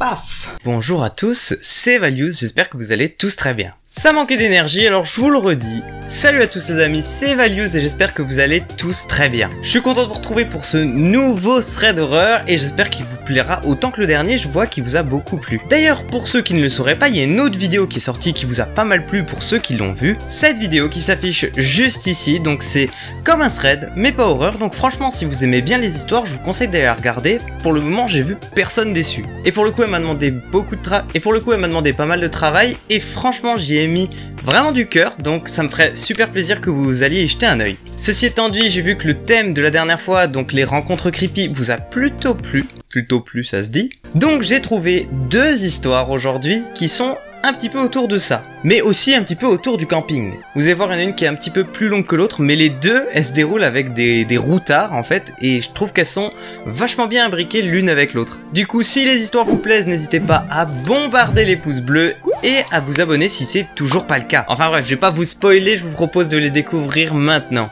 Paf! Bonjour à tous, c'est Values, j'espère que vous allez tous très bien. Ça manquait d'énergie, alors je vous le redis. Salut à tous les amis, c'est Values et j'espère que vous allez tous très bien. Je suis content de vous retrouver pour ce nouveau thread horreur et j'espère qu'il vous plaira autant que le dernier, je vois qu'il vous a beaucoup plu. D'ailleurs, pour ceux qui ne le sauraient pas, il y a une autre vidéo qui est sortie qui vous a pas mal plu pour ceux qui l'ont vu. Cette vidéo qui s'affiche juste ici, donc c'est comme un thread, mais pas horreur, donc franchement si vous aimez bien les histoires, je vous conseille d'aller la regarder. Pour le moment, j'ai vu personne déçu. Et pour le coup, elle m'a demandé pas mal de travail et franchement, j'y ai mis vraiment du cœur, donc ça me ferait super plaisir que vous alliez y jeter un œil. Ceci étant dit, j'ai vu que le thème de la dernière fois, donc les rencontres creepy, vous a plutôt plu, ça se dit. Donc j'ai trouvé deux histoires aujourd'hui qui sont un petit peu autour de ça, mais aussi un petit peu autour du camping. Vous allez voir, il y en a une qui est un petit peu plus longue que l'autre, mais les deux, elles se déroulent avec des routards en fait, et je trouve qu'elles sont vachement bien imbriquées l'une avec l'autre. Du coup, si les histoires vous plaisent, n'hésitez pas à bombarder les pouces bleus et à vous abonner si c'est toujours pas le cas. Enfin bref, je vais pas vous spoiler, je vous propose de les découvrir maintenant.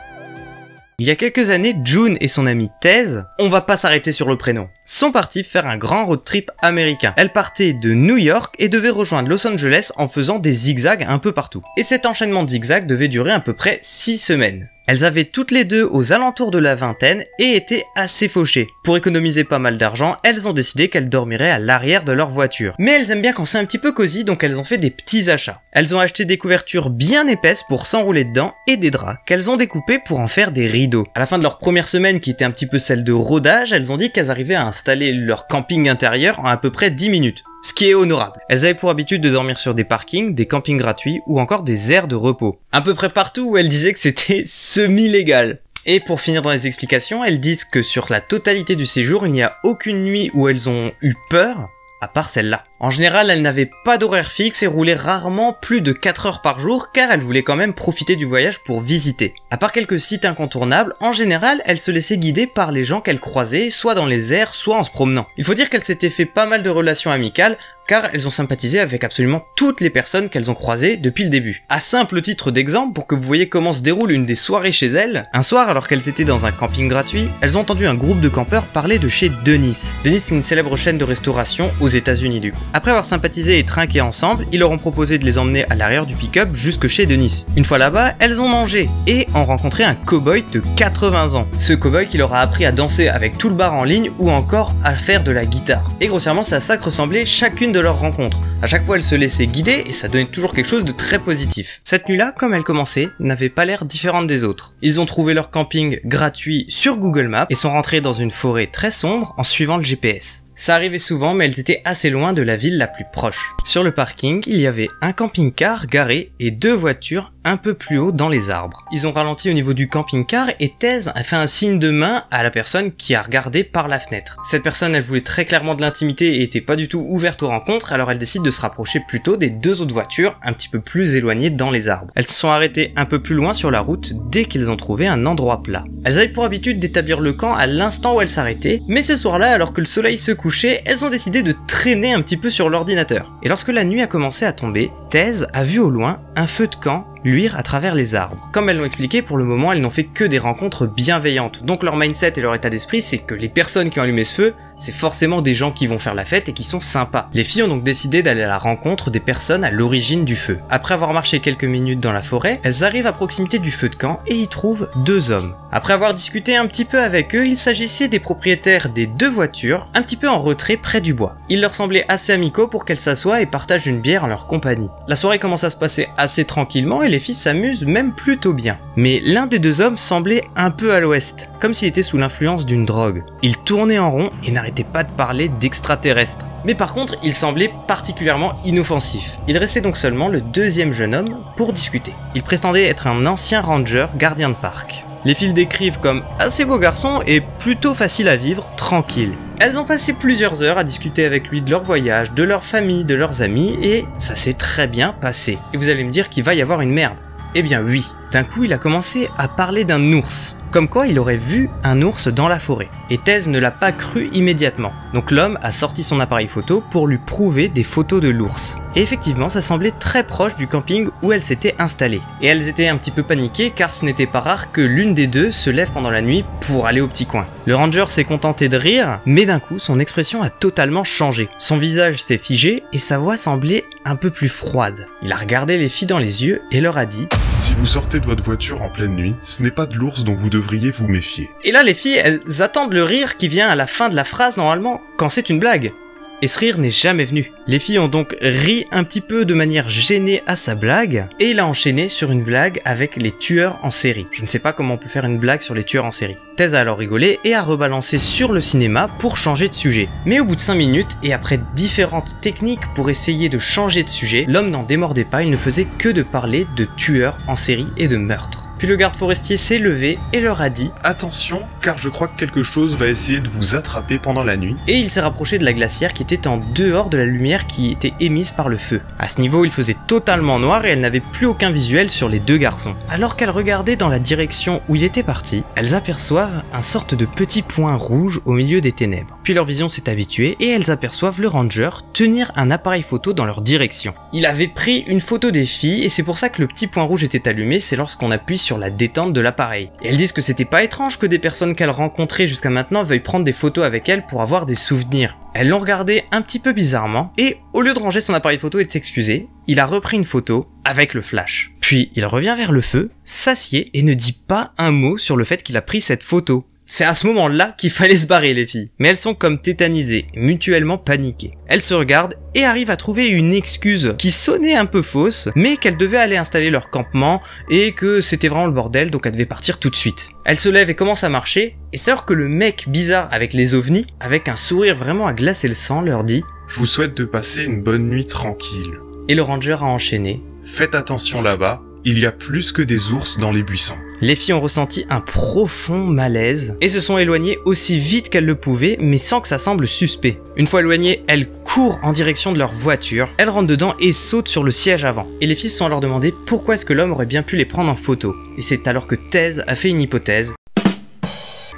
Il y a quelques années, June et son amie Thèse, on va pas s'arrêter sur le prénom, sont partis faire un grand road trip américain. Elles partaient de New York et devaient rejoindre Los Angeles en faisant des zigzags un peu partout. Et cet enchaînement de zigzags devait durer à peu près 6 semaines. Elles avaient toutes les deux aux alentours de la vingtaine et étaient assez fauchées. Pour économiser pas mal d'argent, elles ont décidé qu'elles dormiraient à l'arrière de leur voiture. Mais elles aiment bien quand c'est un petit peu cosy, donc elles ont fait des petits achats. Elles ont acheté des couvertures bien épaisses pour s'enrouler dedans et des draps qu'elles ont découpés pour en faire des rideaux. À la fin de leur première semaine, qui était un petit peu celle de rodage, elles ont dit qu'elles arrivaient à installer leur camping intérieur en à peu près 10 minutes. Ce qui est honorable. Elles avaient pour habitude de dormir sur des parkings, des campings gratuits ou encore des aires de repos. À peu près partout où elles disaient que c'était semi-légal. Et pour finir dans les explications, elles disent que sur la totalité du séjour, il n'y a aucune nuit où elles ont eu peur, à part celle-là. En général, elles n'avaient pas d'horaire fixe et roulaient rarement plus de 4 heures par jour car elles voulaient quand même profiter du voyage pour visiter. À part quelques sites incontournables, en général, elles se laissaient guider par les gens qu'elles croisaient, soit dans les airs, soit en se promenant. Il faut dire qu'elles s'étaient fait pas mal de relations amicales, car elles ont sympathisé avec absolument toutes les personnes qu'elles ont croisées depuis le début. À simple titre d'exemple, pour que vous voyez comment se déroule une des soirées chez elles, un soir alors qu'elles étaient dans un camping gratuit, elles ont entendu un groupe de campeurs parler de chez Denny's. Denny's, c'est une célèbre chaîne de restauration aux États-Unis du coup. Après avoir sympathisé et trinqué ensemble, ils leur ont proposé de les emmener à l'arrière du pick-up jusque chez Denny's. Une fois là-bas, elles ont mangé et ont rencontré un cow-boy de 80 ans. Ce cow-boy qui leur a appris à danser avec tout le bar en ligne ou encore à faire de la guitare. Et grossièrement, c'est à ça que ressemblait chacune de leurs rencontres. À chaque fois, elles se laissaient guider et ça donnait toujours quelque chose de très positif. Cette nuit-là, comme elle commençait, n'avait pas l'air différente des autres. Ils ont trouvé leur camping gratuit sur Google Maps et sont rentrés dans une forêt très sombre en suivant le GPS. Ça arrivait souvent, mais elles étaient assez loin de la ville la plus proche. Sur le parking, il y avait un camping-car garé et 2 voitures un peu plus haut dans les arbres. Ils ont ralenti au niveau du camping-car et Thèse a fait un signe de main à la personne qui a regardé par la fenêtre. Cette personne, elle voulait très clairement de l'intimité et était pas du tout ouverte aux rencontres, alors elle décide de se rapprocher plutôt des 2 autres voitures un petit peu plus éloignées dans les arbres. Elles se sont arrêtées un peu plus loin sur la route dès qu'ils ont trouvé un endroit plat. Elles avaient pour habitude d'établir le camp à l'instant où elles s'arrêtaient, mais ce soir-là, alors que le soleil se couchait, elles ont décidé de traîner un petit peu sur l'ordinateur. Et lorsque la nuit a commencé à tomber, Thèse a vu au loin un feu de camp luire à travers les arbres. Comme elles l'ont expliqué, pour le moment, elles n'ont fait que des rencontres bienveillantes. Donc leur mindset et leur état d'esprit, c'est que les personnes qui ont allumé ce feu, c'est forcément des gens qui vont faire la fête et qui sont sympas. Les filles ont donc décidé d'aller à la rencontre des personnes à l'origine du feu. Après avoir marché quelques minutes dans la forêt, elles arrivent à proximité du feu de camp et y trouvent 2 hommes. Après avoir discuté un petit peu avec eux, il s'agissait des propriétaires des 2 voitures, un petit peu en retrait près du bois. Ils leur semblaient assez amicaux pour qu'elles s'assoient et partagent une bière en leur compagnie. La soirée commence à se passer assez tranquillement et les filles s'amusent même plutôt bien. Mais l'un des 2 hommes semblait un peu à l'ouest, comme s'il était sous l'influence d'une drogue. Il tournait en rond et n'arrêtait pas de parler d'extraterrestres. Mais par contre, il semblait particulièrement inoffensif. Il restait donc seulement le 2e jeune homme pour discuter. Il prétendait être un ancien ranger gardien de parc. Les filles le décrivent comme assez beau garçon et plutôt facile à vivre, tranquille. Elles ont passé plusieurs heures à discuter avec lui de leur voyage, de leur famille, de leurs amis et ça s'est très bien passé. Et vous allez me dire qu'il va y avoir une merde. Eh bien oui, d'un coup il a commencé à parler d'un ours. Comme quoi il aurait vu un ours dans la forêt. Et Thèse ne l'a pas cru immédiatement. Donc l'homme a sorti son appareil photo pour lui prouver des photos de l'ours. Et effectivement, ça semblait très proche du camping où elles s'étaient installées. Et elles étaient un petit peu paniquées car ce n'était pas rare que l'une des deux se lève pendant la nuit pour aller au petit coin. Le ranger s'est contenté de rire, mais d'un coup, son expression a totalement changé. Son visage s'est figé et sa voix semblait un peu plus froide. Il a regardé les filles dans les yeux et leur a dit « Si vous sortez de votre voiture en pleine nuit, ce n'est pas de l'ours dont vous devriez vous méfier. » Et là, les filles, elles attendent le rire qui vient à la fin de la phrase normalement quand c'est une blague. Et ce rire n'est jamais venu. Les filles ont donc ri un petit peu de manière gênée à sa blague, et il a enchaîné sur une blague avec les tueurs en série. Je ne sais pas comment on peut faire une blague sur les tueurs en série. Thèse a alors rigolé et a rebalancé sur le cinéma pour changer de sujet. Mais au bout de 5 minutes, et après différentes techniques pour essayer de changer de sujet, l'homme n'en démordait pas, il ne faisait que de parler de tueurs en série et de meurtres. Puis le garde forestier s'est levé et leur a dit « Attention, car je crois que quelque chose va essayer de vous attraper pendant la nuit. » Et il s'est rapproché de la glacière qui était en dehors de la lumière qui était émise par le feu. À ce niveau, il faisait totalement noir et elles n'avaient plus aucun visuel sur les deux garçons. Alors qu'elles regardaient dans la direction où il était parti, elles aperçoivent un sorte de petit point rouge au milieu des ténèbres. Puis leur vision s'est habituée et elles aperçoivent le ranger tenir un appareil photo dans leur direction. Il avait pris une photo des filles et c'est pour ça que le petit point rouge était allumé, c'est lorsqu'on appuie sur la détente de l'appareil. Et elles disent que c'était pas étrange que des personnes qu'elles rencontraient jusqu'à maintenant veuillent prendre des photos avec elles pour avoir des souvenirs. Elles l'ont regardé un petit peu bizarrement, et au lieu de ranger son appareil photo et de s'excuser, il a repris une photo avec le flash. Puis il revient vers le feu, s'assied et ne dit pas un mot sur le fait qu'il a pris cette photo. C'est à ce moment-là qu'il fallait se barrer les filles. Mais elles sont comme tétanisées, mutuellement paniquées. Elles se regardent et arrivent à trouver une excuse qui sonnait un peu fausse, mais qu'elles devaient aller installer leur campement et que c'était vraiment le bordel, donc elles devaient partir tout de suite. Elles se lèvent et commencent à marcher, et c'est alors que le mec bizarre avec les ovnis, avec un sourire vraiment à glacer le sang, leur dit « Je vous souhaite de passer une bonne nuit tranquille. » Et le ranger a enchaîné. « Faites attention là-bas, il y a plus que des ours dans les buissons. » Les filles ont ressenti un profond malaise et se sont éloignées aussi vite qu'elles le pouvaient, mais sans que ça semble suspect. Une fois éloignées, elles courent en direction de leur voiture, elles rentrent dedans et sautent sur le siège avant. Et les filles se sont alors demandé pourquoi est-ce que l'homme aurait bien pu les prendre en photo. Et c'est alors que Thèse a fait une hypothèse.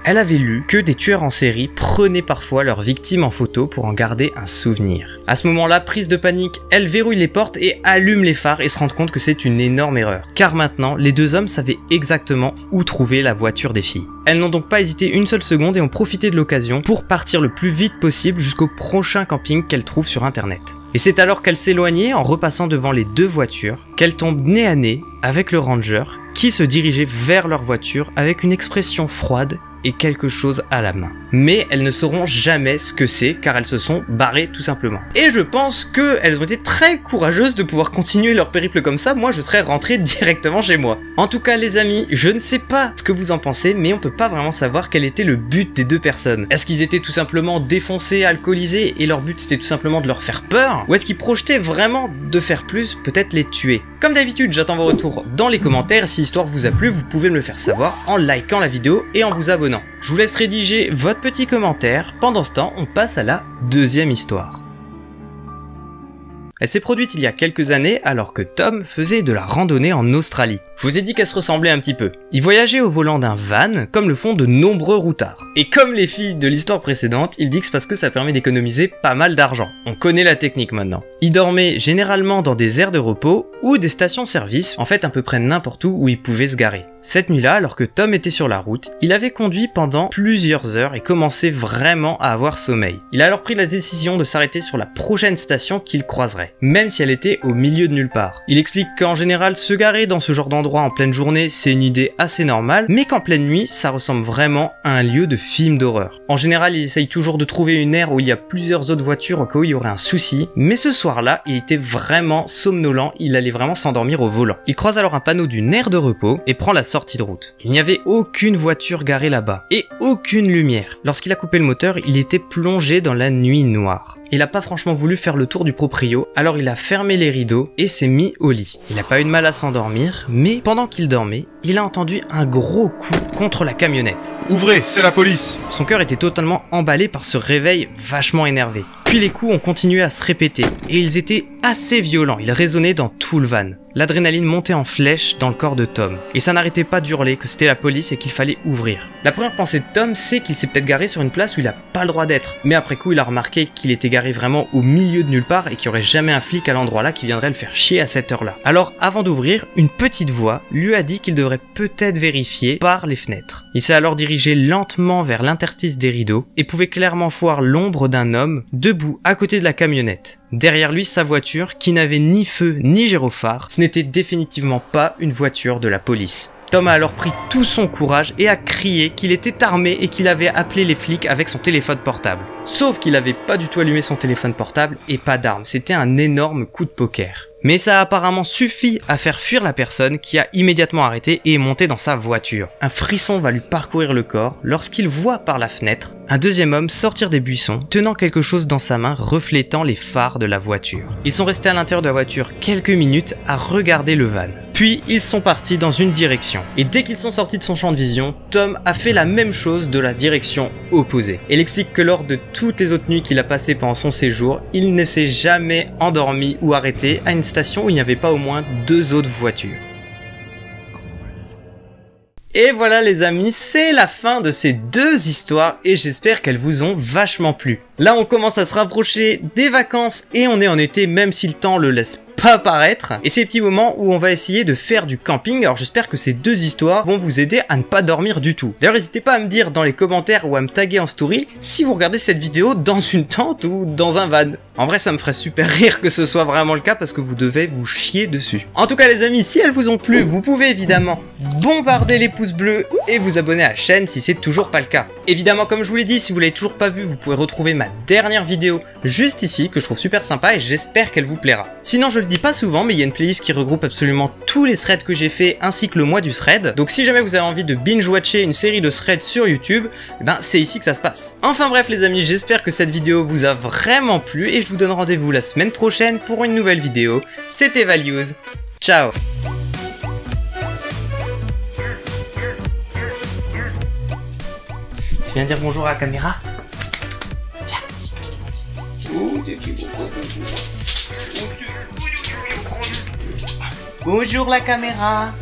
Elle avait lu que des tueurs en série prenaient parfois leurs victimes en photo pour en garder un souvenir. À ce moment-là, prise de panique, elle verrouille les portes et allume les phares et se rend compte que c'est une énorme erreur. Car maintenant, les deux hommes savaient exactement où trouver la voiture des filles. Elles n'ont donc pas hésité une seule seconde et ont profité de l'occasion pour partir le plus vite possible jusqu'au prochain camping qu'elles trouvent sur internet. Et c'est alors qu'elle s'éloignait en repassant devant les deux voitures qu'elle tombe nez à nez avec le ranger qui se dirigeait vers leur voiture avec une expression froide et quelque chose à la main. Mais elles ne sauront jamais ce que c'est car elles se sont barrées tout simplement. Et je pense qu'elles ont été très courageuses de pouvoir continuer leur périple comme ça, moi je serais rentré directement chez moi. En tout cas les amis, je ne sais pas ce que vous en pensez, mais on peut pas vraiment savoir quel était le but des deux personnes. Est-ce qu'ils étaient tout simplement défoncés, alcoolisés et leur but c'était tout simplement de leur faire peur? Ou est-ce qu'ils projetaient vraiment de faire plus, peut-être les tuer? Comme d'habitude, j'attends vos retours dans les commentaires. Si l'histoire vous a plu, vous pouvez me le faire savoir en likant la vidéo et en vous abonnant. Je vous laisse rédiger votre petit commentaire. Pendant ce temps, on passe à la deuxième histoire. Elle s'est produite il y a quelques années alors que Tom faisait de la randonnée en Australie. Je vous ai dit qu'elle se ressemblait un petit peu. Il voyageait au volant d'un van comme le font de nombreux routards. Et comme les filles de l'histoire précédente, il dit que c'est parce que ça permet d'économiser pas mal d'argent. On connaît la technique maintenant. Il dormait généralement dans des aires de repos ou des stations-service, en fait à peu près n'importe où il pouvait se garer. Cette nuit-là, alors que Tom était sur la route, il avait conduit pendant plusieurs heures et commençait vraiment à avoir sommeil. Il a alors pris la décision de s'arrêter sur la prochaine station qu'il croiserait, même si elle était au milieu de nulle part. Il explique qu'en général, se garer dans ce genre d'endroit en pleine journée, c'est une idée assez normale, mais qu'en pleine nuit, ça ressemble vraiment à un lieu de film d'horreur. En général, il essaye toujours de trouver une aire où il y a plusieurs autres voitures au cas où il y aurait un souci, mais ce soir-là, il était vraiment somnolent, il allait vraiment s'endormir au volant. Il croise alors un panneau d'une aire de repos et prend la sortie de route. Il n'y avait aucune voiture garée là-bas, et aucune lumière. Lorsqu'il a coupé le moteur, il était plongé dans la nuit noire. Il n'a pas franchement voulu faire le tour du proprio, alors il a fermé les rideaux et s'est mis au lit. Il n'a pas eu de mal à s'endormir, mais pendant qu'il dormait, il a entendu un gros coup contre la camionnette. Ouvrez, c'est la police! Son cœur était totalement emballé par ce réveil vachement énervé. Puis Puis les coups ont continué à se répéter, et ils étaient assez violents, ils résonnaient dans tout le van. L'adrénaline montait en flèche dans le corps de Tom, et ça n'arrêtait pas d'hurler que c'était la police et qu'il fallait ouvrir. La première pensée de Tom, c'est qu'il s'est peut-être garé sur une place où il a pas le droit d'être, mais après coup il a remarqué qu'il était garé vraiment au milieu de nulle part et qu'il n'y aurait jamais un flic à l'endroit là qui viendrait le faire chier à cette heure-là. Alors avant d'ouvrir, une petite voix lui a dit qu'il devrait peut-être vérifier par les fenêtres. Il s'est alors dirigé lentement vers l'interstice des rideaux et pouvait clairement voir l'ombre d'un homme debout à côté de la camionnette. Derrière lui, sa voiture, qui n'avait ni feu ni gyrophare, ce n'était définitivement pas une voiture de la police. Tom a alors pris tout son courage et a crié qu'il était armé et qu'il avait appelé les flics avec son téléphone portable. Sauf qu'il n'avait pas du tout allumé son téléphone portable et pas d'arme, c'était un énorme coup de poker. Mais ça a apparemment suffi à faire fuir la personne qui a immédiatement arrêté et est montée dans sa voiture. Un frisson va lui parcourir le corps lorsqu'il voit par la fenêtre un deuxième homme sortir des buissons, tenant quelque chose dans sa main reflétant les phares de la voiture. Ils sont restés à l'intérieur de la voiture quelques minutes à regarder le van. Puis ils sont partis dans une direction. Et dès qu'ils sont sortis de son champ de vision, Tom a fait la même chose de la direction opposée. Il explique que lors de toutes les autres nuits qu'il a passées pendant son séjour, il ne s'est jamais endormi ou arrêté à une station où il n'y avait pas au moins 2 autres voitures. Et voilà les amis, c'est la fin de ces 2 histoires et j'espère qu'elles vous ont vachement plu. Là on commence à se rapprocher des vacances et on est en été même si le temps le laisse pas paraître. Et c'est les petits moments où on va essayer de faire du camping. Alors j'espère que ces 2 histoires vont vous aider à ne pas dormir du tout. D'ailleurs n'hésitez pas à me dire dans les commentaires ou à me taguer en story si vous regardez cette vidéo dans une tente ou dans un van. En vrai ça me ferait super rire que ce soit vraiment le cas parce que vous devez vous chier dessus. En tout cas les amis, si elles vous ont plu, vous pouvez évidemment bombarder les pouces bleus et vous abonner à la chaîne si c'est toujours pas le cas. Évidemment comme je vous l'ai dit, si vous l'avez toujours pas vu, vous pouvez retrouver ma dernière vidéo juste ici que je trouve super sympa et j'espère qu'elle vous plaira. Sinon je le dis pas souvent mais il y a une playlist qui regroupe absolument tous les threads que j'ai fait ainsi que le mois du thread. Donc si jamais vous avez envie de binge-watcher une série de threads sur YouTube, ben c'est ici que ça se passe. Enfin bref les amis, j'espère que cette vidéo vous a vraiment plu et je vous donne rendez-vous la semaine prochaine pour une nouvelle vidéo. C'était Values, ciao. Tu viens dire bonjour à la caméra? Bonjour la caméra.